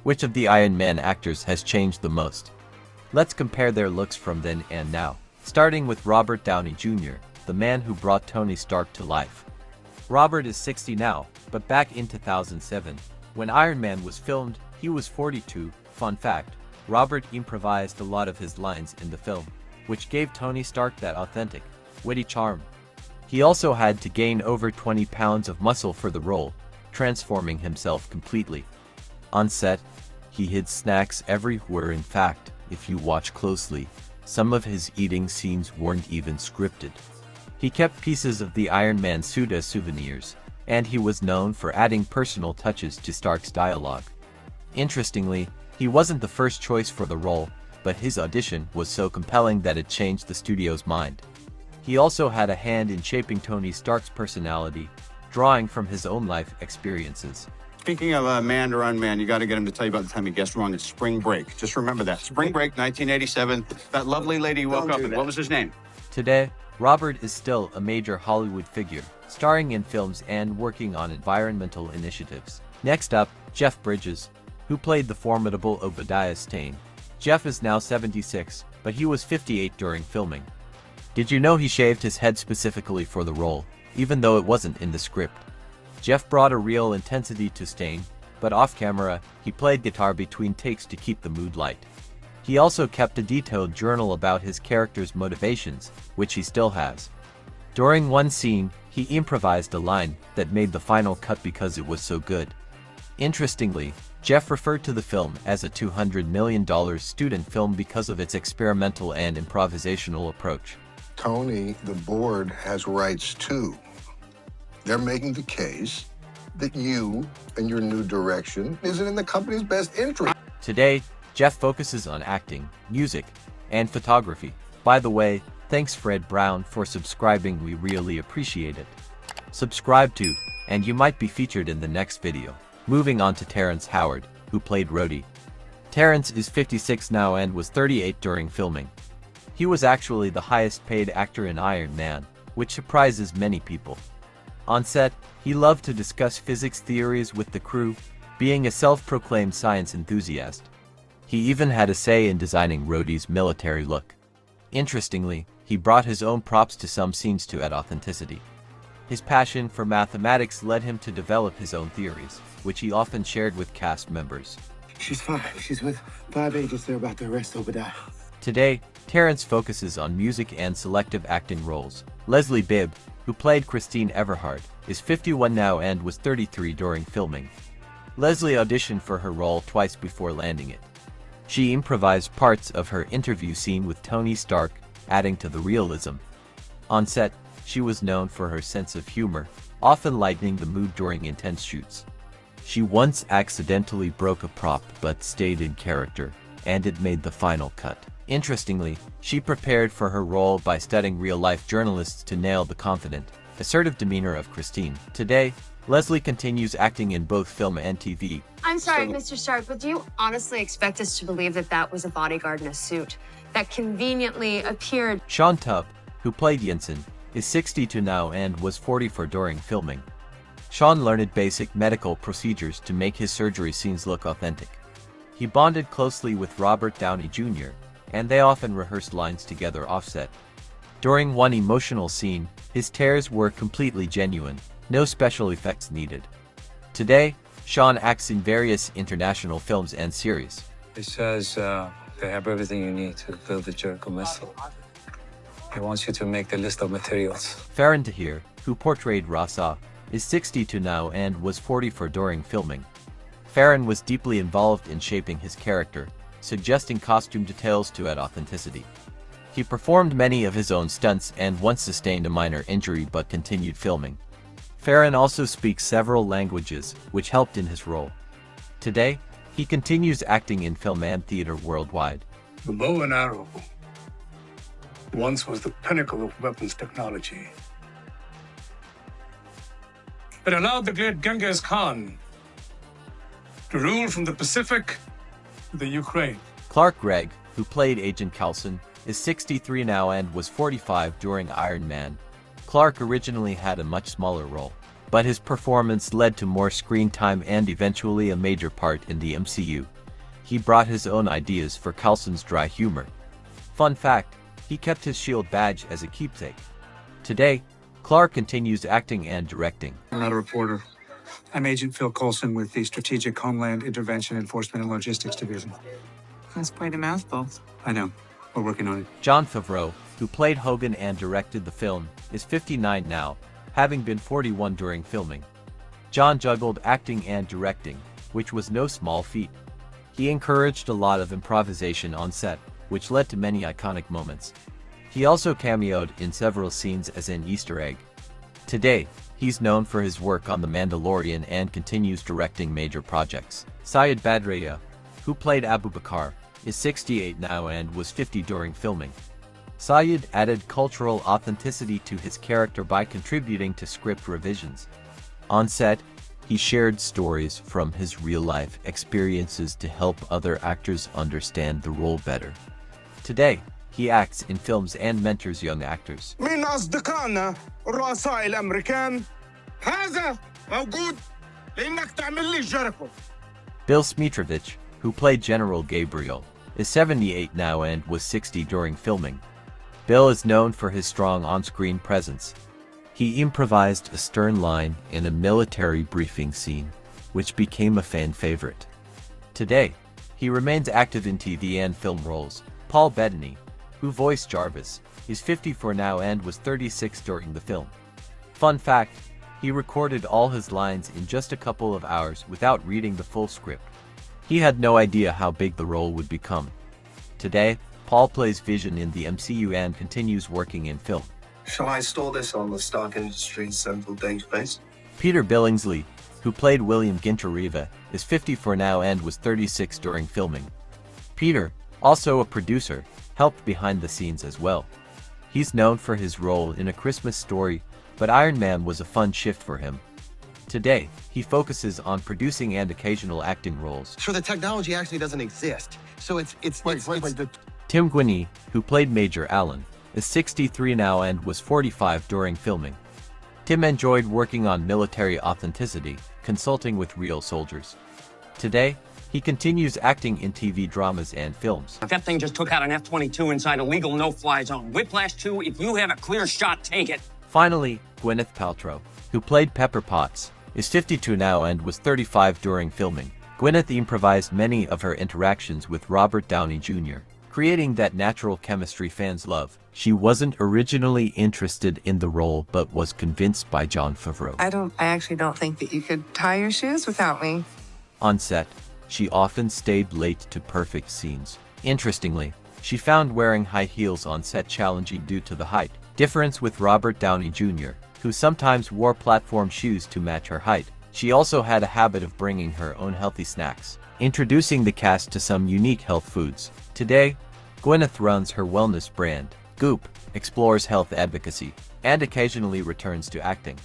Which of the Iron Man actors has changed the most? Let's compare their looks from then and now. Starting with Robert Downey Jr., the man who brought Tony Stark to life. Robert is 60 now, but back in 2007, when Iron Man was filmed, he was 42. Fun fact, Robert improvised a lot of his lines in the film, which gave Tony Stark that authentic, witty charm. He also had to gain over 20 pounds of muscle for the role, transforming himself completely. On set, he hid snacks everywhere. In fact, if you watch closely, some of his eating scenes weren't even scripted. He kept pieces of the Iron Man suit as souvenirs, and he was known for adding personal touches to Stark's dialogue. Interestingly, he wasn't the first choice for the role, but his audition was so compelling that it changed the studio's mind. He also had a hand in shaping Tony Stark's personality, drawing from his own life experiences. Speaking of man to unman, you got to get him to tell you about the time he guessed wrong at spring break. Just remember that. Spring break, 1987. That lovely lady you woke up with. What was his name? Today, Robert is still a major Hollywood figure, starring in films and working on environmental initiatives. Next up, Jeff Bridges, who played the formidable Obadiah Stane. Jeff is now 76, but he was 58 during filming. Did you know he shaved his head specifically for the role, even though it wasn't in the script? Jeff brought a real intensity to Stane, but off-camera, he played guitar between takes to keep the mood light. He also kept a detailed journal about his character's motivations, which he still has. During one scene, he improvised a line that made the final cut because it was so good. Interestingly, Jeff referred to the film as a $200 million student film because of its experimental and improvisational approach. Tony, the board has rights too. They're making the case that you and your new direction isn't in the company's best interest. Today, Jeff focuses on acting, music, and photography. By the way, thanks Fred Brown for subscribing, we really appreciate it. Subscribe too, and you might be featured in the next video. Moving on to Terrence Howard, who played Rhodey. Terrence is 56 now and was 38 during filming. He was actually the highest paid actor in Iron Man, which surprises many people. On set, he loved to discuss physics theories with the crew, being a self-proclaimed science enthusiast. He even had a say in designing Rhodey's military look. Interestingly, he brought his own props to some scenes to add authenticity. His passion for mathematics led him to develop his own theories, which he often shared with cast members. She's fine. She's with 5 agents. They're about to arrest Obadiah. Today, Terrence focuses on music and selective acting roles. Leslie Bibb, who played Christine Everhart, is 51 now and was 33 during filming. Leslie auditioned for her role twice before landing it. She improvised parts of her interview scene with Tony Stark, adding to the realism. On set, she was known for her sense of humor, often lightening the mood during intense shoots. She once accidentally broke a prop but stayed in character, and it made the final cut. Interestingly, she prepared for her role by studying real-life journalists to nail the confident, assertive demeanor of Christine. Today, Leslie continues acting in both film and TV. I'm sorry, Mr. Stark, but do you honestly expect us to believe that that was a bodyguard in a suit that conveniently appeared? Sean Tubb, who played Jensen, is 62 now and was 44 during filming. Sean learned basic medical procedures to make his surgery scenes look authentic. He bonded closely with Robert Downey Jr., and they often rehearsed lines together offset. During one emotional scene, his tears were completely genuine, no special effects needed. Today, Sean acts in various international films and series. He says they have everything you need to build the Jericho missile. He wants you to make the list of materials. Farron Tahir, who portrayed Rasa, is 62 now and was 44 during filming. Farron was deeply involved in shaping his character, suggesting costume details to add authenticity. He performed many of his own stunts and once sustained a minor injury but continued filming. Farron also speaks several languages, which helped in his role. Today, he continues acting in film and theater worldwide. The bow and arrow once was the pinnacle of weapons technology. It allowed the great Genghis Khan to rule from the Pacific to the Ukraine. Clark Gregg, who played Agent Coulson, is 63 now and was 45 during Iron Man. Clark originally had a much smaller role. but his performance led to more screen time and eventually a major part in the MCU. He brought his own ideas for Coulson's dry humor. Fun fact, he kept his SHIELD badge as a keepsake. Today, Clark continues acting and directing. I'm not a reporter. I'm Agent Phil Coulson with the Strategic Homeland Intervention Enforcement and Logistics Division. That's quite a mouthful. I know. We're working on it. Jon Favreau, who played Hogan and directed the film, is 59 now, having been 41 during filming. Jon juggled acting and directing, which was no small feat. He encouraged a lot of improvisation on set, which led to many iconic moments. He also cameoed in several scenes as an Easter egg. Today, he's known for his work on The Mandalorian and continues directing major projects. Syed Badriah, who played Abu Bakr, is 68 now and was 50 during filming. Syed added cultural authenticity to his character by contributing to script revisions. On set, he shared stories from his real-life experiences to help other actors understand the role better. Today, he acts in films and mentors young actors. من أصدقائنا الرؤساء الأمريكان هذا موجود لأنك تعمل لي جرقه. Bill Smitrovich, who played General Gabriel, is 78 now and was 60 during filming. Bill is known for his strong on-screen presence. He improvised a stern line in a military briefing scene, which became a fan favorite. Today, he remains active in TV and film roles. Paul Bettany, who voiced Jarvis, is 54 now and was 36 during the film. Fun fact, he recorded all his lines in just a couple of hours without reading the full script. He had no idea how big the role would become. Today, Paul plays Vision in the MCU and continues working in film. Shall I store this on the Stark Industries central database? Peter Billingsley, who played William Ginter-Riva, is 54 now and was 36 during filming. Peter, also a producer, helped behind the scenes as well. He's known for his role in A Christmas Story, but Iron Man was a fun shift for him. Today, he focuses on producing and occasional acting roles. So the technology actually doesn't exist. So it's Tim Guinee, who played Major Allen, is 63 now and was 45 during filming. Tim enjoyed working on military authenticity, consulting with real soldiers. Today, he continues acting in TV dramas and films. That thing just took out an F-22 inside a legal no-fly zone. Whiplash 2, if you have a clear shot, take it. Finally, Gwyneth Paltrow, who played Pepper Potts, is 52 now and was 35 during filming. Gwyneth improvised many of her interactions with Robert Downey Jr., creating that natural chemistry fans love. She wasn't originally interested in the role but was convinced by Jon Favreau. I actually don't think that you could tie your shoes without me. On set, she often stayed late to perfect scenes. Interestingly, she found wearing high heels on set challenging due to the height difference with Robert Downey Jr., who sometimes wore platform shoes to match her height. She also had a habit of bringing her own healthy snacks, introducing the cast to some unique health foods. Today, Gwyneth runs her wellness brand, Goop, explores health advocacy, and occasionally returns to acting.